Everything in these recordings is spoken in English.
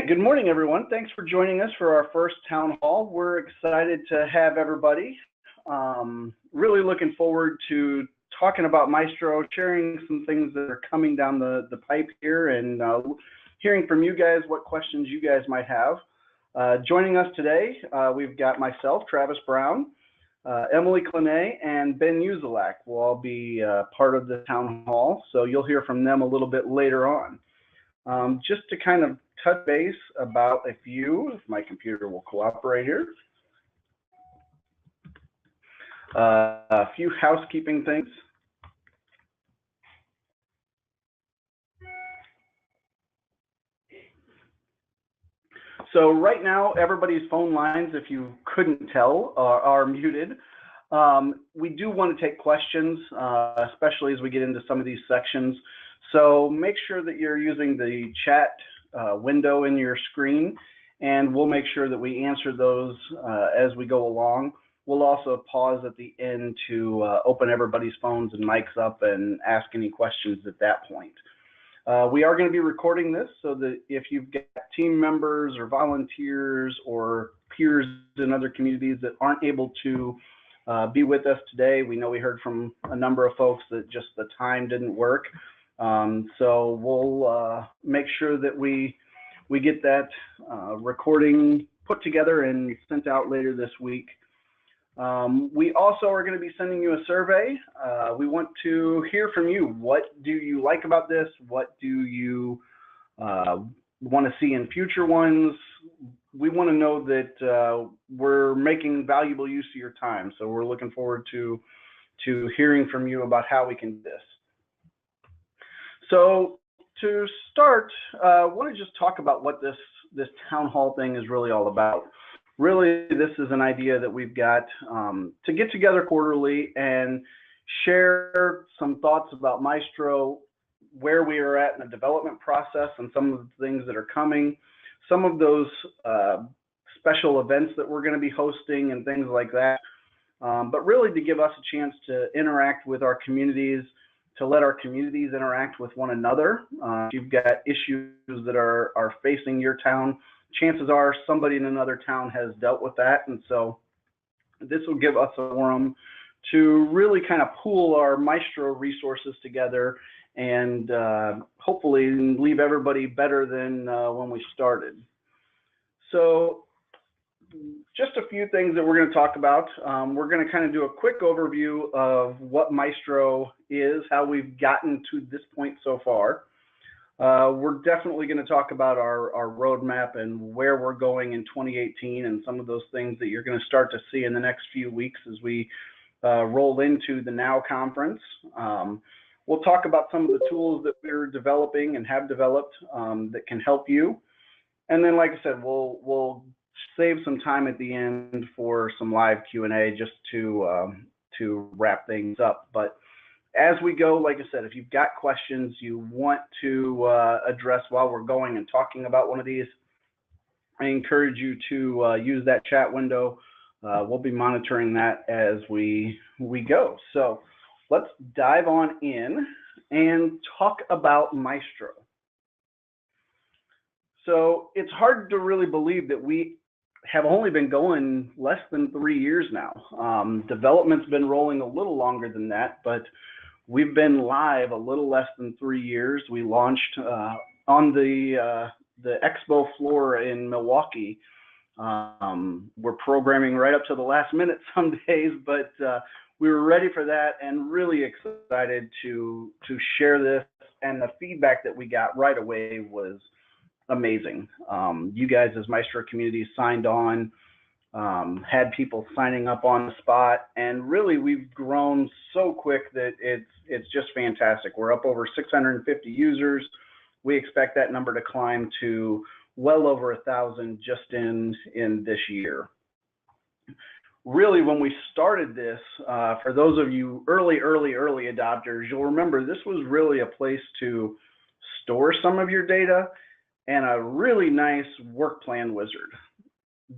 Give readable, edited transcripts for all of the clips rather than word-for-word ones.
right, good morning, everyone. Thanks for joining us for our first town hall. We're excited to have everybody. Really looking forward to talking about Maestro, sharing some things that are coming down the pipe here, and hearing from you guys what questions you guys might have. Joining us today, we've got myself, Travis Brown, Emily Clenay, and Ben Uzelak will all be part of the town hall, so you'll hear from them a little bit later on. Just to kind of touch base about if my computer will cooperate here. A few housekeeping things. So right now, everybody's phone lines, if you couldn't tell, are muted. We do want to take questions, especially as we get into some of these sections. So make sure that you're using the chat window in your screen, and we'll make sure that we answer those as we go along. We'll also pause at the end to open everybody's phones and mics up and ask any questions at that point. We are going to be recording this so that if you've got team members or volunteers or peers in other communities that aren't able to be with us today, we know we heard from a number of folks that just the time didn't work. So we'll make sure that we get that recording put together and sent out later this week. We also are going to be sending you a survey. We want to hear from you. What do you like about this? What do you want to see in future ones? We want to know that we're making valuable use of your time. So we're looking forward to hearing from you about how we can do this. So to start, I want to just talk about what this town hall thing is really all about. Really, this is an idea that we've got to get together quarterly and share some thoughts about Maestro, where we are at in the development process and some of the things that are coming, some of those special events that we're going to be hosting and things like that. But really to give us a chance to interact with our communities, to let our communities interact with one another. If you've got issues that are facing your town, chances are somebody in another town has dealt with that. And so this will give us a forum to really kind of pool our Maestro resources together and hopefully leave everybody better than when we started. So just a few things that we're going to talk about. We're going to kind of do a quick overview of what Maestro is, how we've gotten to this point so far. We're definitely going to talk about our roadmap and where we're going in 2018 and some of those things that you're going to start to see in the next few weeks as we roll into the NOW conference. We'll talk about some of the tools that we're developing and have developed that can help you. And then, like I said, we'll save some time at the end for some live Q&A just to wrap things up. But as we go, like I said, if you've got questions you want to address while we're going and talking about one of these, I encourage you to use that chat window. We'll be monitoring that as we go. So let's dive on in and talk about Maestro. So it's hard to really believe that we have only been going less than 3 years now. Development's been rolling a little longer than that, but we've been live a little less than 3 years. We launched on the expo floor in Milwaukee. We're programming right up to the last minute some days, but we were ready for that and really excited to share this. And the feedback that we got right away was amazing. You guys as Maestro community signed on, had people signing up on the spot, and really we've grown so quick that it's just fantastic. We're up over 650 users. We expect that number to climb to well over 1,000 just in this year. Really, when we started this, for those of you early adopters, you'll remember this was really a place to store some of your data and a really nice work plan wizard.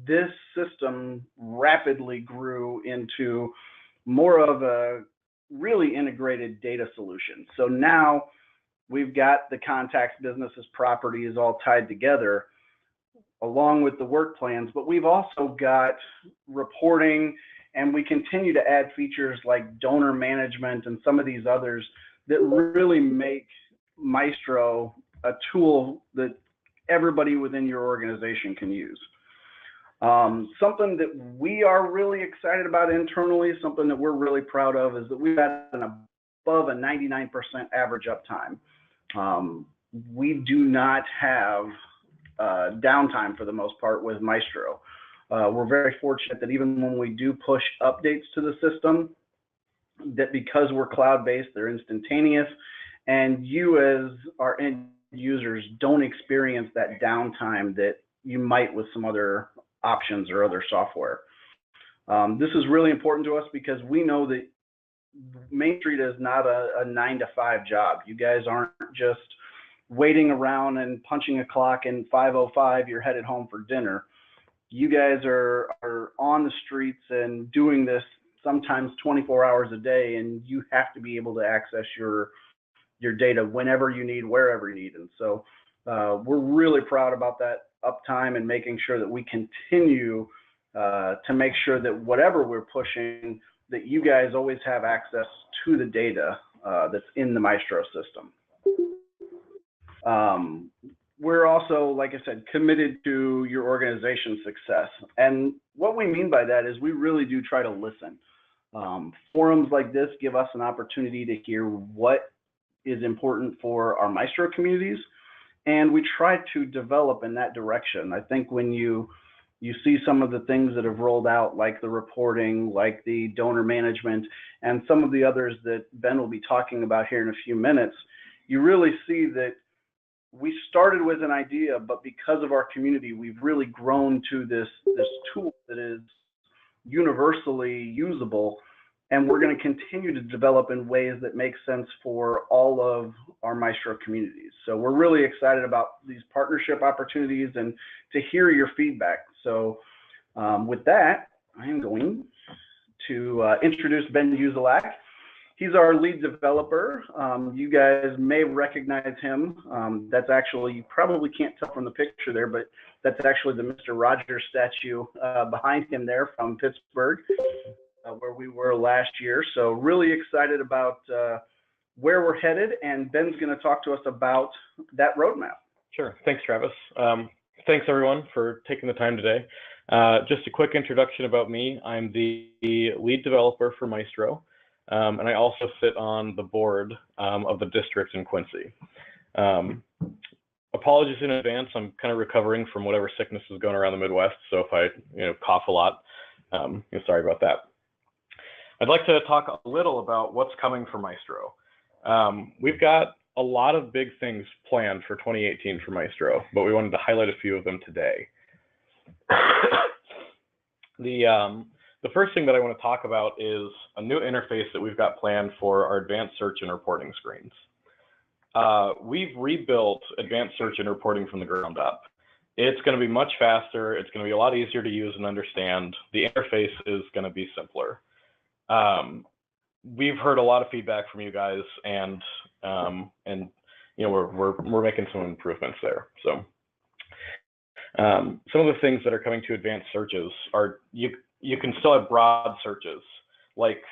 This system rapidly grew into more of a really integrated data solution. So now we've got the contacts, businesses, properties all tied together, along with the work plans, but we've also got reporting, and we continue to add features like donor management and some of these others that really make Maestro a tool that everybody within your organization can use. Something that we are really excited about internally, something that we're really proud of, is that we've had an above a 99% average uptime. We do not have downtime for the most part with Maestro. We're very fortunate that even when we do push updates to the system, that because we're cloud-based, they're instantaneous, and you as our end users don't experience that downtime that you might with some other options or other software. This is really important to us because we know that Main Street is not a 9-to-5 job. You guys aren't just waiting around and punching a clock, and 5:05 you're headed home for dinner. You guys are on the streets and doing this sometimes 24 hours a day, and you have to be able to access your data whenever you need, wherever you need. And so we're really proud about that uptime and making sure that we continue to make sure that whatever we're pushing, that you guys always have access to the data that's in the Maestro system. We're also, like I said, committed to your organization's success. And what we mean by that is we really do try to listen. Forums like this give us an opportunity to hear what is important for our Maestro communities, and we try to develop in that direction. I think when you see some of the things that have rolled out, like the reporting, like the donor management, and some of the others that Ben will be talking about here in a few minutes, you really see that we started with an idea, but because of our community, we've really grown to this tool that is universally usable, and we're going to continue to develop in ways that make sense for all of our Maestro communities. So we're really excited about these partnership opportunities and to hear your feedback. So with that, I am going to introduce Ben Uzelak. He's our lead developer. You guys may recognize him. That's actually, you probably can't tell from the picture there, but that's actually the Mr. Rogers statue behind him there from Pittsburgh, where we were last year. So really excited about where we're headed, and Ben's going to talk to us about that roadmap. Sure. Thanks, Travis. Thanks, everyone, for taking the time today. Just a quick introduction about me. I'm the lead developer for Maestro. And I also sit on the board of the district in Quincy. Apologies in advance. I'm kind of recovering from whatever sickness is going around the Midwest. So if I cough a lot, sorry about that. I'd like to talk a little about what's coming for Maestro. We've got a lot of big things planned for 2018 for Maestro, but we wanted to highlight a few of them today. The first thing that I want to talk about is a new interface that we've got planned for our advanced search and reporting screens. We've rebuilt advanced search and reporting from the ground up. It's going to be much faster. It's going to be a lot easier to use and understand. The interface is going to be simpler. We've heard a lot of feedback from you guys, and we're making some improvements there. So some of the things that are coming to advanced searches are you can still have broad searches, like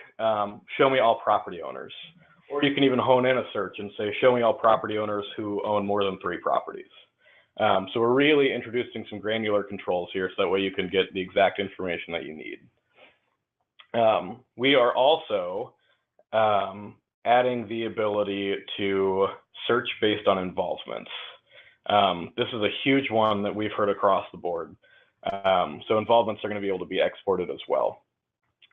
show me all property owners, or you can even hone in a search and say, show me all property owners who own more than 3 properties. So we're really introducing some granular controls here, so that way you can get the exact information that you need. We are also adding the ability to search based on involvements. This is a huge one that we've heard across the board. So involvements are going to be able to be exported as well.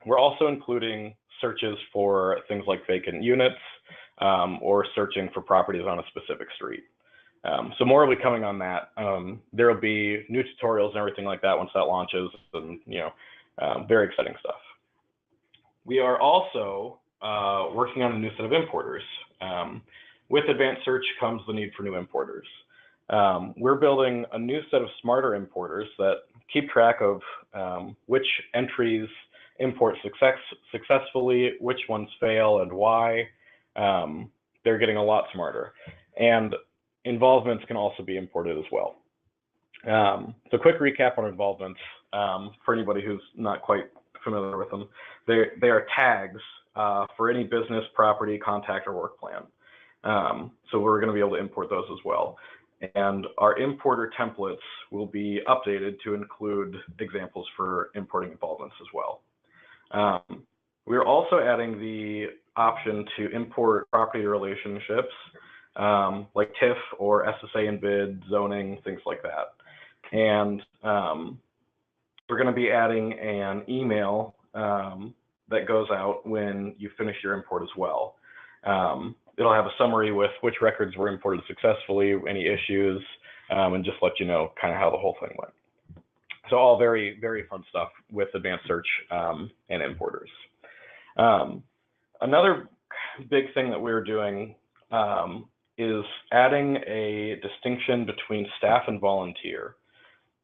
We're also including searches for things like vacant units or searching for properties on a specific street. So more will be coming on that. There will be new tutorials and everything like that once that launches, and very exciting stuff. We are also working on a new set of importers. With advanced search comes the need for new importers. We're building a new set of smarter importers that keep track of which entries import successfully, which ones fail, and why. They're getting a lot smarter. And involvements can also be imported as well. So quick recap on involvements for anybody who's not quite familiar with them. They are tags for any business, property, contact, or work plan. So we're going to be able to import those as well. And our importer templates will be updated to include examples for importing involvements as well. We're also adding the option to import property relationships like TIF or SSA and bid, zoning, things like that. And we're going to be adding an email that goes out when you finish your import as well. It'll have a summary with which records were imported successfully, any issues, and just let you know kind of how the whole thing went. So all very, very fun stuff with advanced search and importers. Another big thing that we're doing is adding a distinction between staff and volunteer.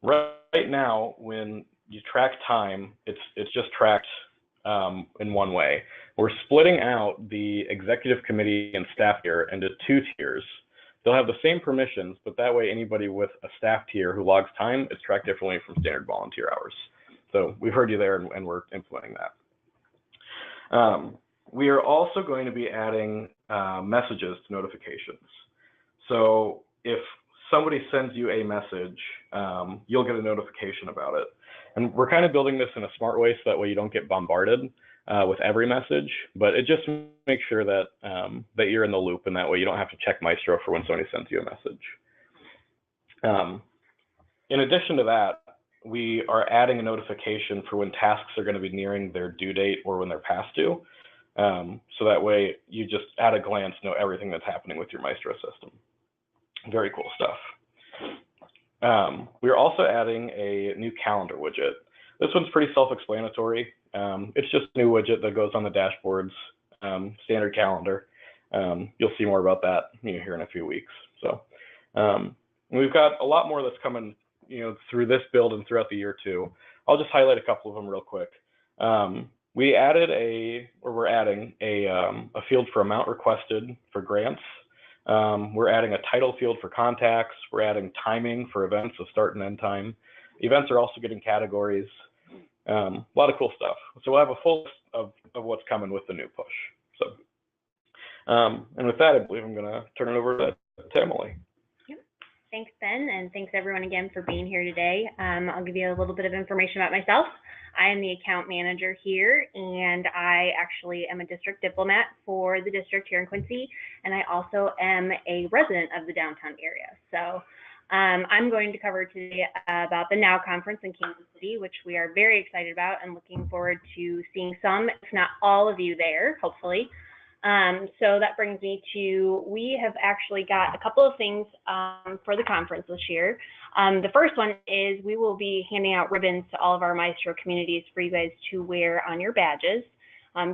Right now, when you track time, it's just tracked in one way. We're splitting out the executive committee and staff tier into 2 tiers. They'll have the same permissions, but that way anybody with a staff tier who logs time is tracked differently from standard volunteer hours. So we've heard you there, and we're implementing that. We are also going to be adding messages to notifications. So if somebody sends you a message, you'll get a notification about it. And we're kind of building this in a smart way so that way you don't get bombarded with every message, but it just makes sure that that you're in the loop, and that way you don't have to check Maestro for when somebody sends you a message. In addition to that, we are adding a notification for when tasks are going to be nearing their due date or when they're past due. So that way you just at a glance know everything that's happening with your Maestro system. Very cool stuff. We're also adding a new calendar widget. This one's pretty self-explanatory. It's just a new widget that goes on the dashboards, standard calendar. You'll see more about that here in a few weeks. So we've got a lot more that's coming through this build and throughout the year too. I'll just highlight a couple of them real quick. We're adding a field for amount requested for grants. We're adding a title field for contacts. We're adding timing for events, so start and end time. Events are also getting categories. A lot of cool stuff. So we'll have a full list of what's coming with the new push. So, and with that, I believe I'm going to turn it over to Emily. Yep. Thanks, Ben, and thanks everyone again for being here today. I'll give you a little bit of information about myself. I am the account manager here, and I actually am a district diplomat for the district here in Quincy, and I also am a resident of the downtown area. So I'm going to cover today about the NOW conference in Kansas City, which we are very excited about and looking forward to seeing some, if not all of you there, hopefully. So that brings me to, we have actually got a couple of things for the conference this year. The first one is we will be handing out ribbons to all of our Maestro communities for you guys to wear on your badges.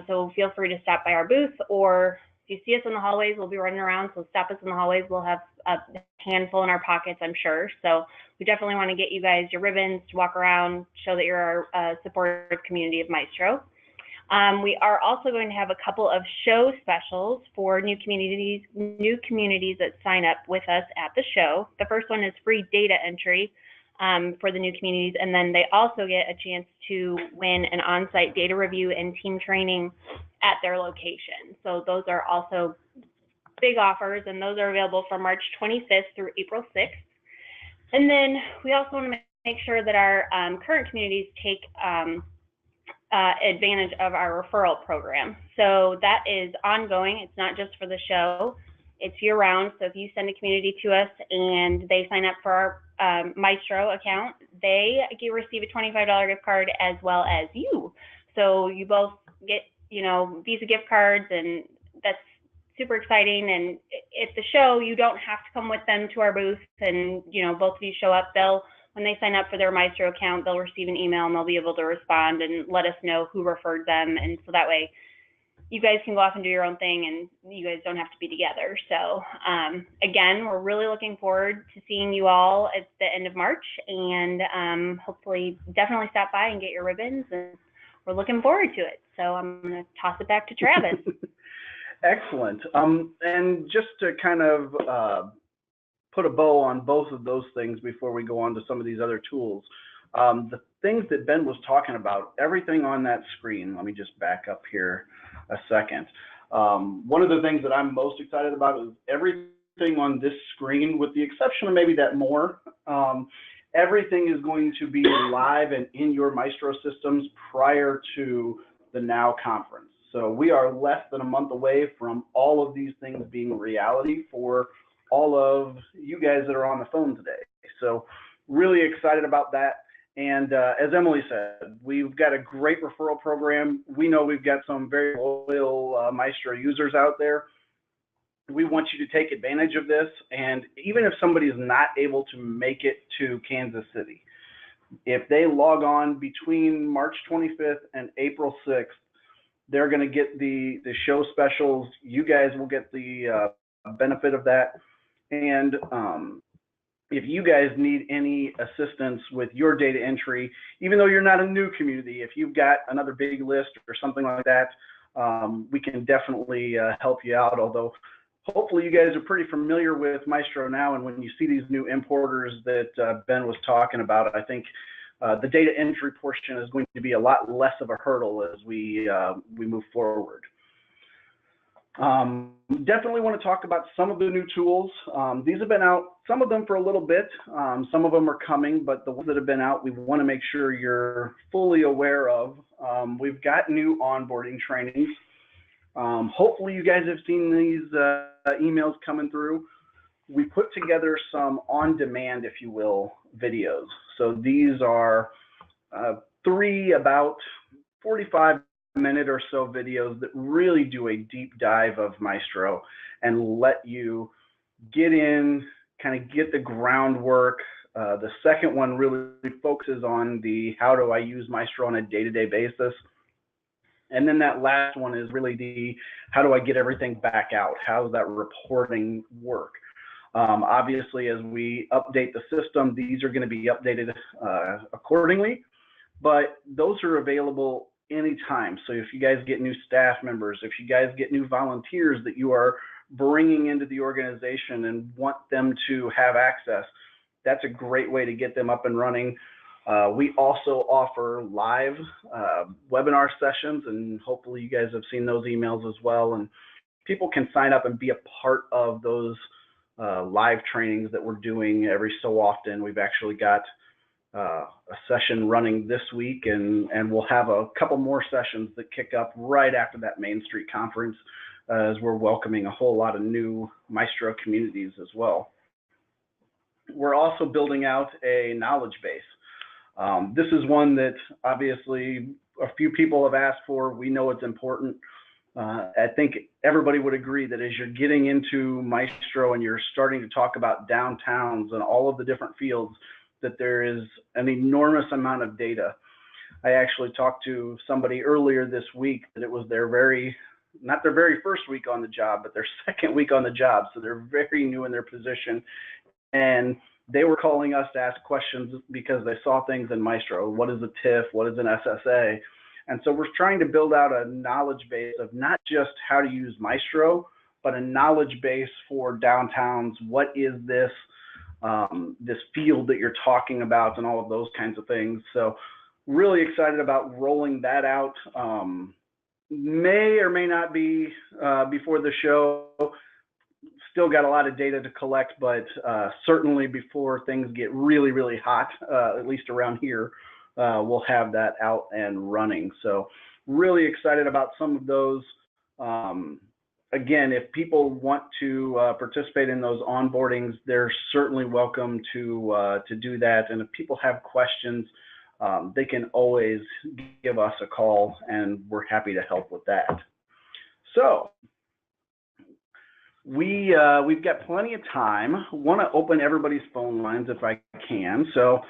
So feel free to stop by our booth, or if you see us in the hallways, we'll be running around. So stop us in the hallways. We'll have a handful in our pockets, I'm sure. So we definitely want to get you guys your ribbons to walk around, show that you're a supportive community of Maestro. We are also going to have a couple of show specials for new communities that sign up with us at the show. The first one is free data entry for the new communities, and then they also get a chance to win an on-site data review and team training at their location. So those are also big offers, and those are available from March 25th through April 6th. And then we also want to make sure that our current communities take advantage of our referral program. So that is ongoing. It's not just for the show. It's year-round. So if you send a community to us and they sign up for our Maestro account, they receive a $25 gift card as well as you. So you both get, Visa gift cards, and that's super exciting. And at the show, you don't have to come with them to our booth, and both of you show up. When they sign up for their Maestro account, they'll receive an email and they'll be able to respond and let us know who referred them. And so that way you guys can go off and do your own thing, and you guys don't have to be together. So again, we're really looking forward to seeing you all at the end of March, and hopefully definitely stop by and get your ribbons, and we're looking forward to it. So I'm going to toss it back to Travis. Excellent. And just to kind of put a bow on both of those things before we go on to some of these other tools. The things that Ben was talking about, everything on that screen, let me just back up here a second. One of the things that I'm most excited about is everything on this screen, with the exception of maybe that more, everything is going to be live and in your Maestro systems prior to the NOW conference. So we are less than a month away from all of these things being reality for all of you guys that are on the phone today. So really excited about that. And as Emily said, we've got a great referral program. We know we've got some very loyal Maestro users out there. We want you to take advantage of this. And even if somebody is not able to make it to Kansas City, if they log on between March 25th and April 6th, they're going to get the show specials. You guys will get the benefit of that. And if you guys need any assistance with your data entry, even though you're not a new community, if you've got another big list or something like that, we can definitely help you out. Although hopefully you guys are pretty familiar with Maestro now, and when you see these new importers that Ben was talking about, I think the data entry portion is going to be a lot less of a hurdle as we move forward. Definitely want to talk about some of the new tools. These have been out, some of them for a little bit, some of them are coming, but the ones that have been out, we want to make sure you're fully aware of. We've got new onboarding trainings. Hopefully you guys have seen these emails coming through. We put together some on-demand, if you will, videos. So these are 3 about 45-minute or so videos that really do a deep dive of Maestro and let you get in, kind of get the groundwork. The second one really focuses on the how do I use Maestro on a day-to-day basis. And then that last one is really the how do I get everything back out? How does that reporting work? Obviously, as we update the system, these are going to be updated accordingly, but those are available anytime. So if you guys get new staff members, if you guys get new volunteers that you are bringing into the organization and want them to have access, that's a great way to get them up and running. We also offer live webinar sessions, and hopefully you guys have seen those emails as well. And people can sign up and be a part of those live trainings that we're doing every so often. We've actually got a session running this week, and we'll have a couple more sessions that kick up right after that Main Street conference, as we're welcoming a whole lot of new Maestro communities as well. We're also building out a knowledge base. This is one that obviously a few people have asked for. We know it's important. I think everybody would agree that as you're getting into Maestro and you're starting to talk about downtowns and all of the different fields, that there is an enormous amount of data. I actually talked to somebody earlier this week that it was not their very first week on the job, but their second week on the job. So they're very new in their position. And they were calling us to ask questions because they saw things in Maestro. What is a TIF? What is an SSA? And so we're trying to build out a knowledge base of not just how to use Maestro, but a knowledge base for downtowns. What is this, this field that you're talking about, and all of those kinds of things. So really excited about rolling that out. May or may not be before the show. Still got a lot of data to collect, but certainly before things get really, really hot, at least around here, we'll have that out and running. So really excited about some of those. Again, if people want to participate in those onboardings, they're certainly welcome to do that. And if people have questions, they can always give us a call, and we're happy to help with that. So we've got plenty of time. Want to open everybody's phone lines if I can. So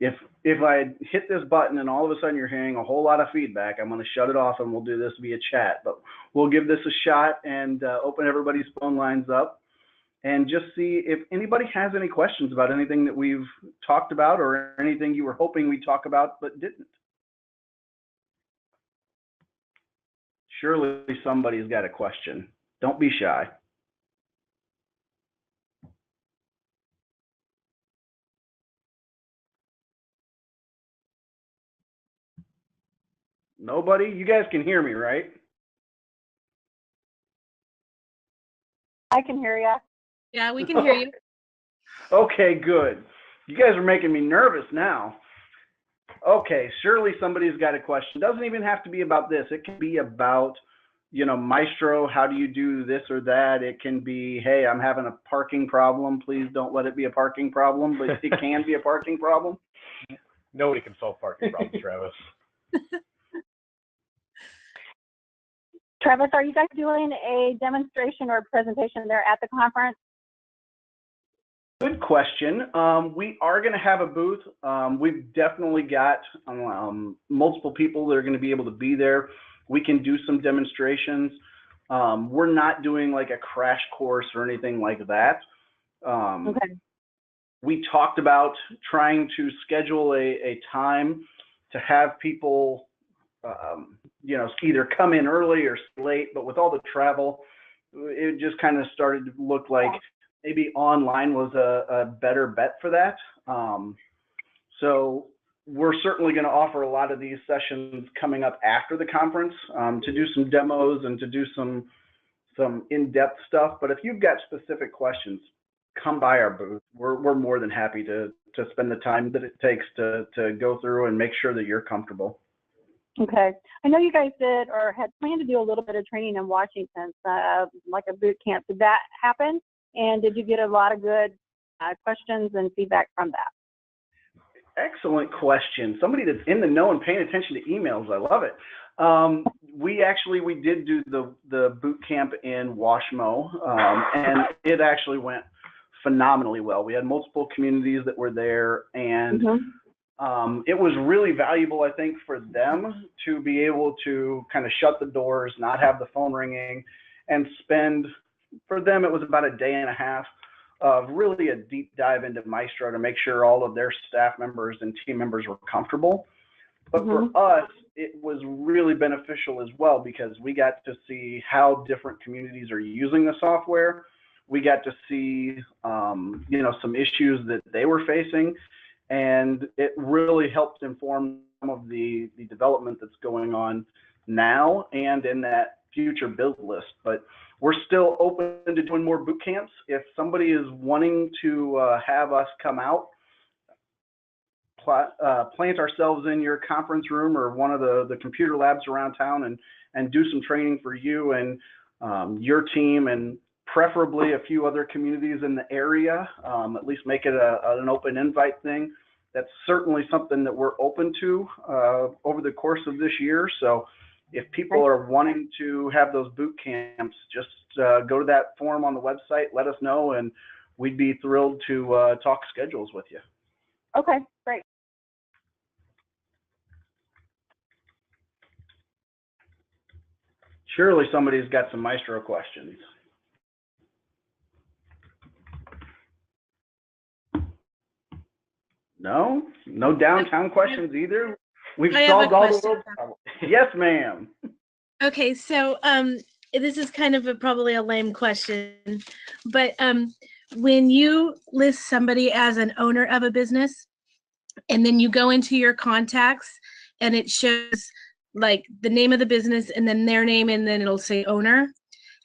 if I hit this button and all of a sudden you're hearing a whole lot of feedback, I'm going to shut it off and we'll do this via chat. But we'll give this a shot and open everybody's phone lines up and just see if anybody has any questions about anything that we've talked about or anything you were hoping we talk about but didn't. Surely somebody's got a question. Don't be shy. Nobody? You guys can hear me, right? I can hear you. Yeah, we can hear you. Okay, good. You guys are making me nervous now. Okay, surely somebody's got a question. Doesn't even have to be about this. It can be about, Maestro, how do you do this or that? It can be, hey, I'm having a parking problem. Please don't let it be a parking problem, but it can be a parking problem. Nobody can solve parking problems, Travis. Travis, are you guys doing a demonstration or presentation there at the conference? Good question. We are going to have a booth. We've definitely got multiple people that are going to be able to be there. We can do some demonstrations. We're not doing like a crash course or anything like that. Okay. We talked about trying to schedule a time to have people, either come in early or late, but with all the travel, it just kind of started to look like maybe online was a better bet for that. So we're certainly going to offer a lot of these sessions coming up after the conference to do some demos and to do some in-depth stuff. But if you've got specific questions, come by our booth. We're more than happy to spend the time that it takes to go through and make sure that you're comfortable. Okay. I know you guys did or had planned to do a little bit of training in Washington, like a boot camp. Did that happen? And did you get a lot of good questions and feedback from that? Excellent question. Somebody that's in the know and paying attention to emails. I love it. We did do the boot camp in Washmo, and it actually went phenomenally well. We had multiple communities that were there, and it was really valuable, I think, for them to be able to kind of shut the doors, not have the phone ringing, and spend, for them, it was about a day and a half of really a deep dive into Maestro to make sure all of their staff members and team members were comfortable. But for us, it was really beneficial as well because we got to see how different communities are using the software. We got to see, some issues that they were facing, and it really helped inform some of the development that's going on now and in that future build list. But we're still open to doing more boot camps. If somebody is wanting to have us come out, plant ourselves in your conference room or one of the computer labs around town and do some training for you and your team, and preferably a few other communities in the area, at least make it an open invite thing. That's certainly something that we're open to over the course of this year. So if people are wanting to have those boot camps, just go to that form on the website, let us know, and we'd be thrilled to talk schedules with you. Okay, great. Surely somebody's got some Maestro questions. No downtown questions either. We've solved all the world's problems. Yes, ma'am. Okay, so this is kind of probably a lame question, but when you list somebody as an owner of a business, and then you go into your contacts, and it shows like the name of the business and then their name, and then it'll say owner.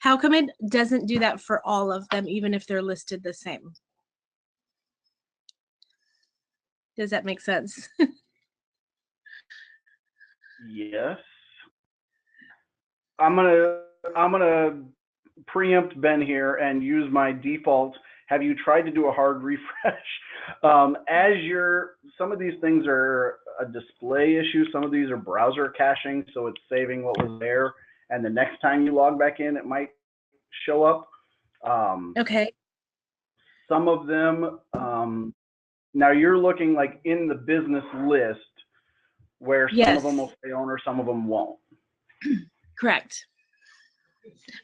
How come it doesn't do that for all of them, even if they're listed the same? Does that make sense? Yes. I'm gonna preempt Ben here and use my default. Have you tried to do a hard refresh? Some of these things are a display issue. Some of these are browser caching, so it's saving what was there, and the next time you log back in, it might show up. Okay. Some of them, now you're looking like in the business list where some of them will say owner, some of them won't. Correct.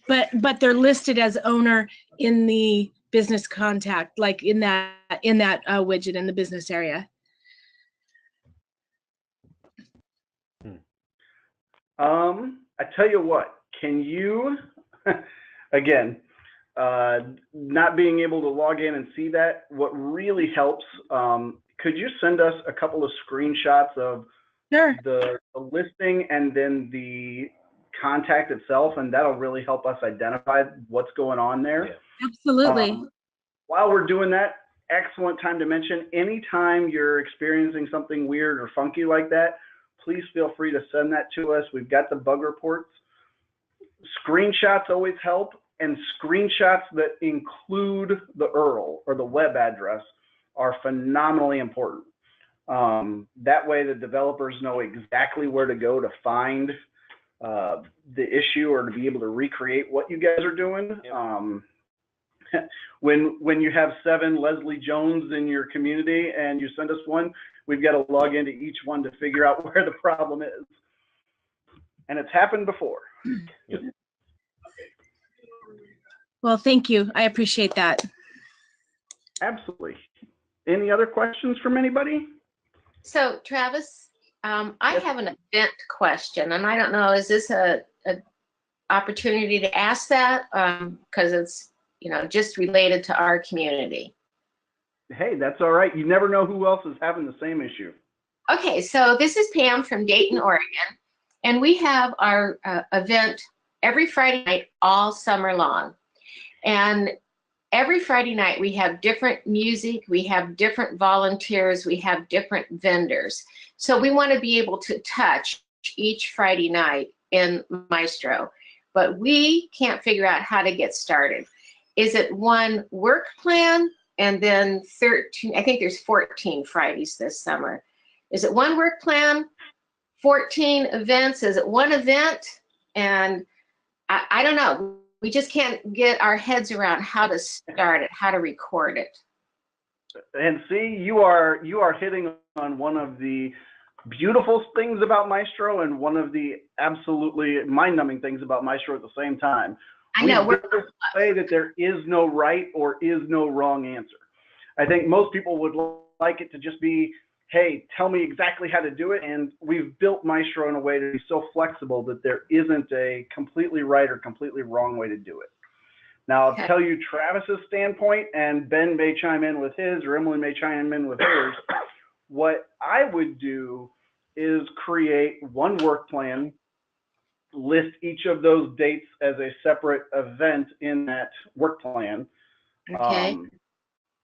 But they're listed as owner in the business contact, like in that widget in the business area. I tell you what, can you, again, not being able to log in and see that, what really helps, could you send us a couple of screenshots of Sure. the listing and then the contact itself, and that'll really help us identify what's going on there. Yeah. Absolutely. While we're doing that, excellent time to mention, anytime you're experiencing something weird or funky like that, please feel free to send that to us. We've got the bug reports. Screenshots always help, and screenshots that include the URL or the web address are phenomenally important. That way the developers know exactly where to go to find the issue or to be able to recreate what you guys are doing. Yep. When you have 7 Leslie Jones in your community and you send us one, we've got to log into each one to figure out where the problem is. And it's happened before. Yep. Well, thank you. I appreciate that. Absolutely. Any other questions from anybody? So Travis, I have an event question, and I don't know, is this a opportunity to ask that? Because it's, just related to our community. Hey, that's all right. You never know who else is having the same issue. Okay, so this is Pam from Dayton, Oregon, and we have our event every Friday night all summer long. And every Friday night we have different music, we have different volunteers, we have different vendors. So we want to be able to touch each Friday night in Maestro, but we can't figure out how to get started. Is it one work plan and then 13, I think there's 14 Fridays this summer. Is it one work plan, 14 events? Is it one event? And I don't know. We just can't get our heads around how to start it, how to record it. And see, you are hitting on one of the beautiful things about Maestro and one of the absolutely mind-numbing things about Maestro at the same time. I know. We say that there is no right or is no wrong answer. I think most people would like it to just be, hey, tell me exactly how to do it. And we've built Maestro in a way to be so flexible that there isn't a completely right or completely wrong way to do it. Now, I'll tell you Travis's standpoint, and Ben may chime in with his, or Emily may chime in with hers. What I would do is create one work plan, list each of those dates as a separate event in that work plan. Okay.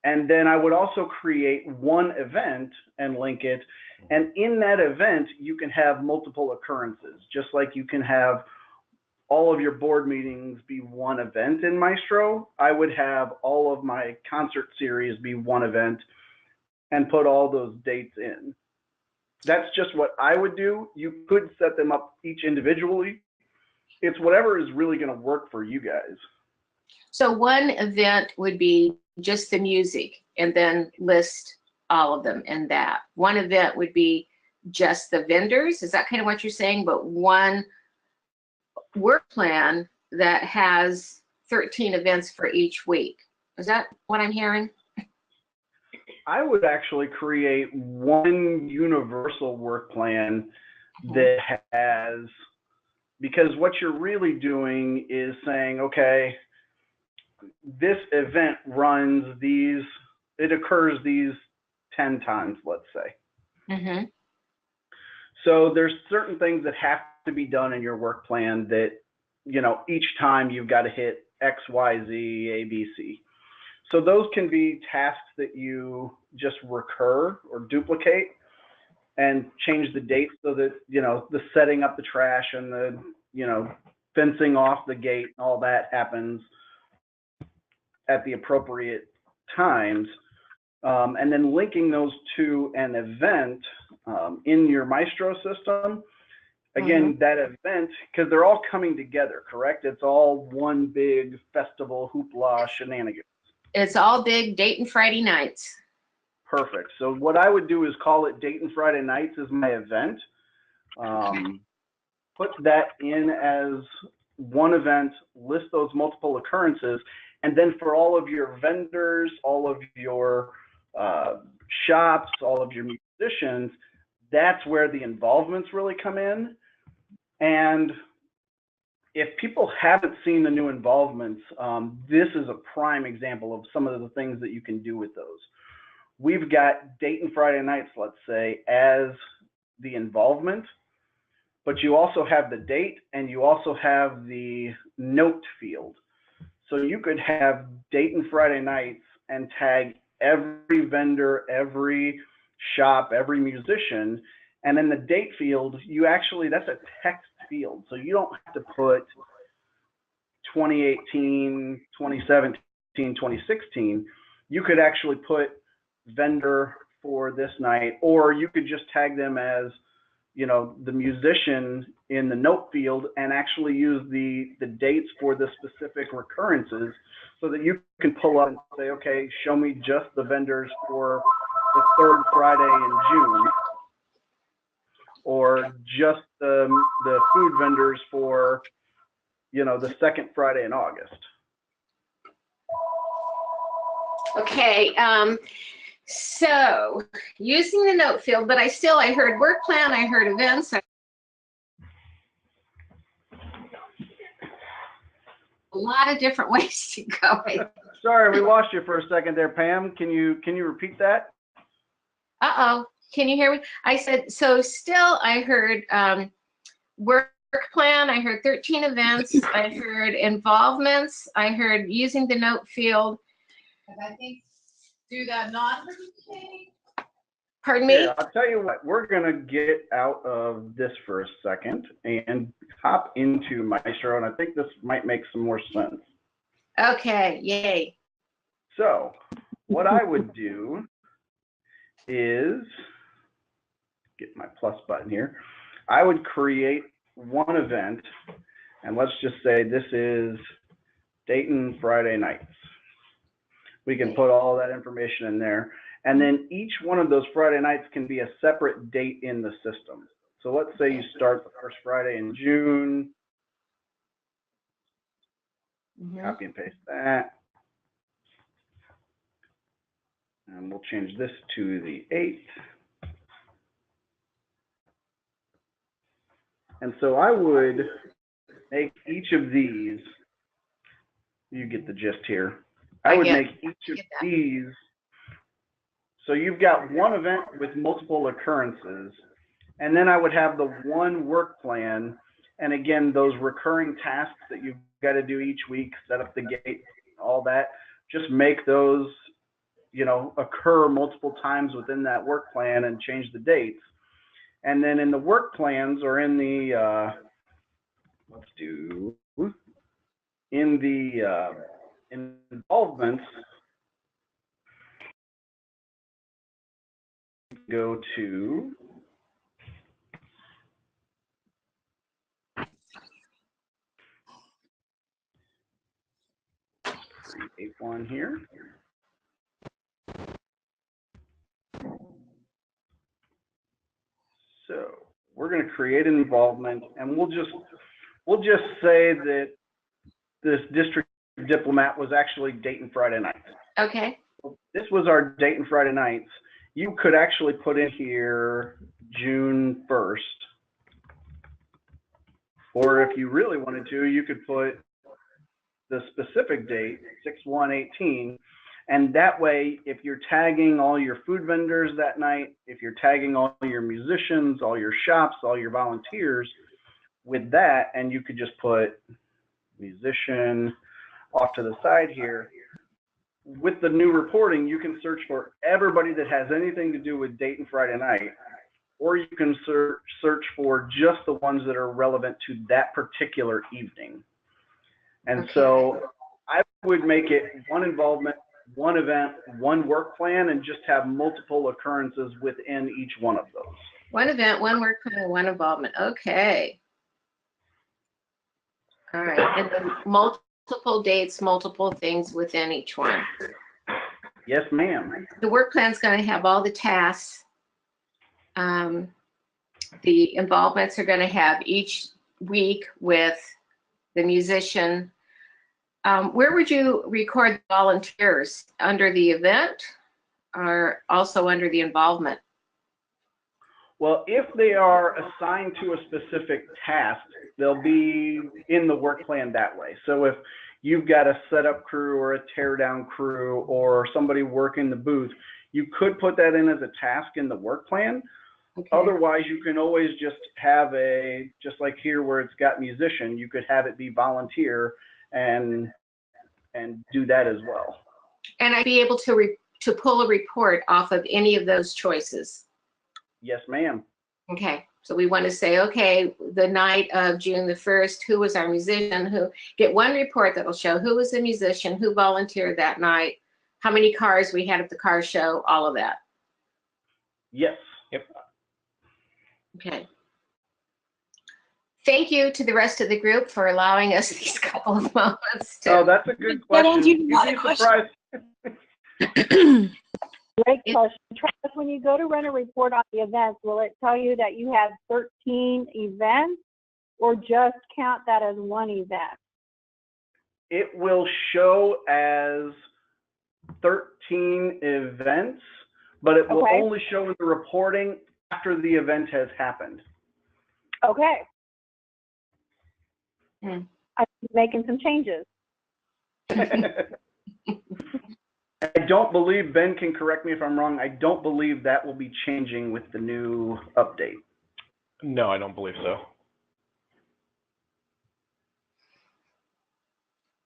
And then I would also create one event and link it. And in that event, you can have multiple occurrences, just like you can have all of your board meetings be one event in Maestro. I would have all of my concert series be one event and put all those dates in. That's just what I would do. You could set them up each individually. It's whatever is really going to work for you guys. So one event would be just the music and then list all of them in that. One event would be just the vendors. Is that kind of what you're saying? But one work plan that has 13 events for each week. Is that what I'm hearing? I would actually create one universal work plan that has, because what you're really doing is saying, okay, this event runs these, it occurs these 10 times, let's say. Mm-hmm. So there's certain things that have to be done in your work plan that, each time you've got to hit X, Y, Z, A, B, C. So those can be tasks that you just recur or duplicate and change the date so that, the setting up the trash and the, fencing off the gate, all that happens at the appropriate times. And then linking those to an event in your Maestro system. Again, that event, because they're all coming together, correct? It's all one big festival hoopla shenanigans. It's all big Dayton Friday nights. Perfect. So what I would do is call it Dayton Friday Nights as my event. Put that in as one event, list those multiple occurrences, and then for all of your vendors, all of your shops, all of your musicians, that's where the involvements really come in. And if people haven't seen the new involvements, this is a prime example of some of the things that you can do with those. We've got Dayton Friday Nights, let's say, as the involvement, but you also have the date and you also have the note field. So you could have Dayton Friday nights and tag every vendor, every shop, every musician. And in the date field, you actually, that's a text field. So you don't have to put 2018, 2017, 2016. You could actually put vendor for this night, or you could just tag them as, you know, the musician in the note field and actually use the dates for the specific recurrences so that you can pull up and say, okay, show me just the vendors for the third Friday in June, or just the food vendors for, you know, the second Friday in August. Okay, so using the note field, but I heard work plan, I heard events, a lot of different ways to go. Sorry, we lost you for a second there, Pam. Can you repeat that? Uh-oh, can you hear me? I said, so still I heard work plan, I heard 13 events, I heard involvements, I heard using the note field. I think do that non-participating. Pardon me? Yeah, I'll tell you what, we're gonna get out of this for a second and hop into Maestro, and I think this might make some more sense. Okay, yay. So what I would do is get my plus button here. I would create one event, and let's just say this is Dayton Friday nights. We can put all that information in there. And then each one of those Friday nights can be a separate date in the system. So let's say you start the first Friday in June. Copy and paste that. And we'll change this to the 8th. And so I would make each of these, you get the gist here. I would make each of these, so you've got one event with multiple occurrences, and then I would have the one work plan, and again, those recurring tasks that you've got to do each week, set up the gate, all that, just make those, you know, occur multiple times within that work plan and change the dates. And then in the work plans, or in the, in the involvements, go to create one here. So we're going to create an involvement, and we'll just say that this district diplomat was actually Dayton Friday nights. Okay. This was our Dayton Friday nights. You could actually put in here June 1st. Or if you really wanted to, you could put the specific date, 6/1/18. And that way, if you're tagging all your food vendors that night, if you're tagging all your musicians, all your shops, all your volunteers with that, and you could just put musician off to the side here. With the new reporting, you can search for everybody that has anything to do with Dayton Friday night, or you can search for just the ones that are relevant to that particular evening. And so I would make it one involvement, one event, one work plan, and just have multiple occurrences within each one of those. One event, one work plan, one involvement. Okay. All right. And then multiple dates, multiple things within each one. Yes, ma'am. The work plan's going to have all the tasks. The involvements are going to have each week with the musician. Where would you record the volunteers? Under the event or also under the involvement? Well, if they are assigned to a specific task, they'll be in the work plan that way. So if you've got a setup crew or a teardown crew or somebody working the booth, you could put that in as a task in the work plan. Okay. Otherwise, you can always just have just like here where it's got musician, you could have it be volunteer and do that as well. And I'd be able to pull a report off of any of those choices. Yes, ma'am. Okay, so we want to say, okay, the night of June the 1st, who was our musician? Who get one report that will show who was the musician, who volunteered that night, how many cars we had at the car show, all of that. Yes. Yep. Okay. Thank you to the rest of the group for allowing us these couple of moments to. Oh, that's a good question. You'd be surprised. Great question. Travis, when you go to run a report on the events, will it tell you that you have 13 events or just count that as one event? It will show as 13 events, but it will only show in the reporting after the event has happened. Okay. I'm making some changes. I don't believe, Ben can correct me if I'm wrong, I don't believe that will be changing with the new update. No, I don't believe so.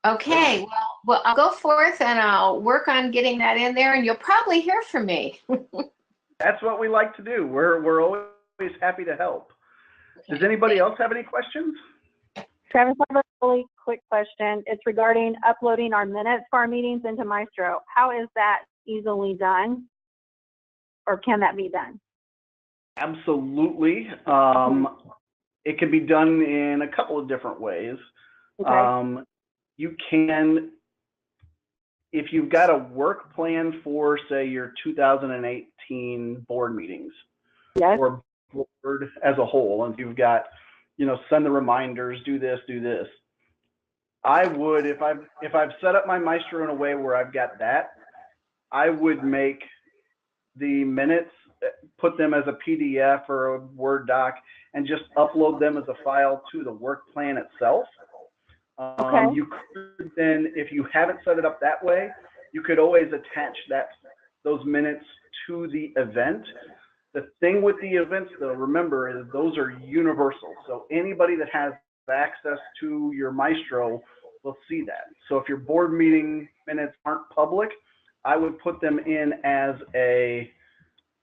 Okay, well, I'll go forth and I'll work on getting that in there, and you'll probably hear from me. That's what we like to do. We're always happy to help. Does anybody else have any questions? Travis, I have a really quick question. It's regarding uploading our minutes for our meetings into Maestro. How is that easily done? Or can that be done? Absolutely. It can be done in a couple of different ways. Okay. You can, if you've got a work plan for, say, your 2018 board meetings, yes, or board as a whole, and you've got, send the reminders, do this, do this. I would, if I've set up my Maestro in a way where I've got that, I would make the minutes, put them as a PDF or a Word doc, and just upload them as a file to the work plan itself. Okay. You could then, if you haven't set it up that way, you could always attach those minutes to the event. The thing with the events, though, remember, is those are universal. So anybody that has access to your Maestro will see that. So if your board meeting minutes aren't public, I would put them in as a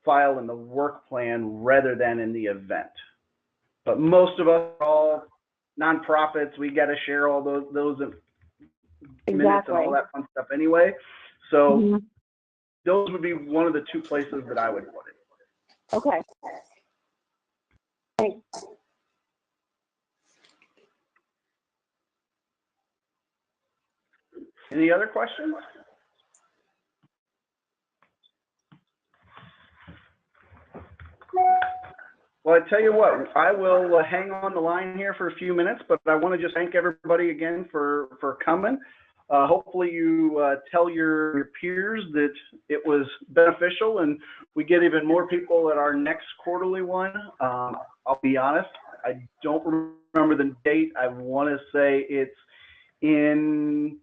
file in the work plan rather than in the event. But most of us are all nonprofits. We got to share all those minutes and all that fun stuff anyway. So those would be one of the two places that I would put it. Okay. Thanks. Any other questions? Well, I tell you what, I will hang on the line here for a few minutes, but I want to just thank everybody again for coming. Hopefully you tell your peers that it was beneficial and we get even more people at our next quarterly one. I'll be honest, I don't remember the date. I want to say it's in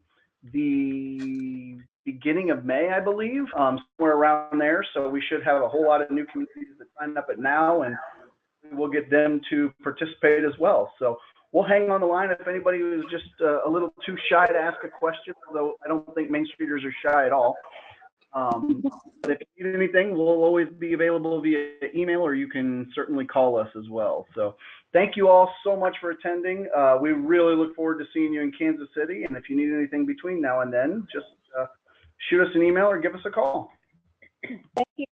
the beginning of May, I believe, somewhere around there. So we should have a whole lot of new communities that sign up at now, and we'll get them to participate as well. So we'll hang on the line if anybody is just a little too shy to ask a question, although I don't think Main Streeters are shy at all. But if you need anything, we'll always be available via email, or you can certainly call us as well. So thank you all so much for attending. We really look forward to seeing you in Kansas City. And if you need anything between now and then, just shoot us an email or give us a call. Thank you.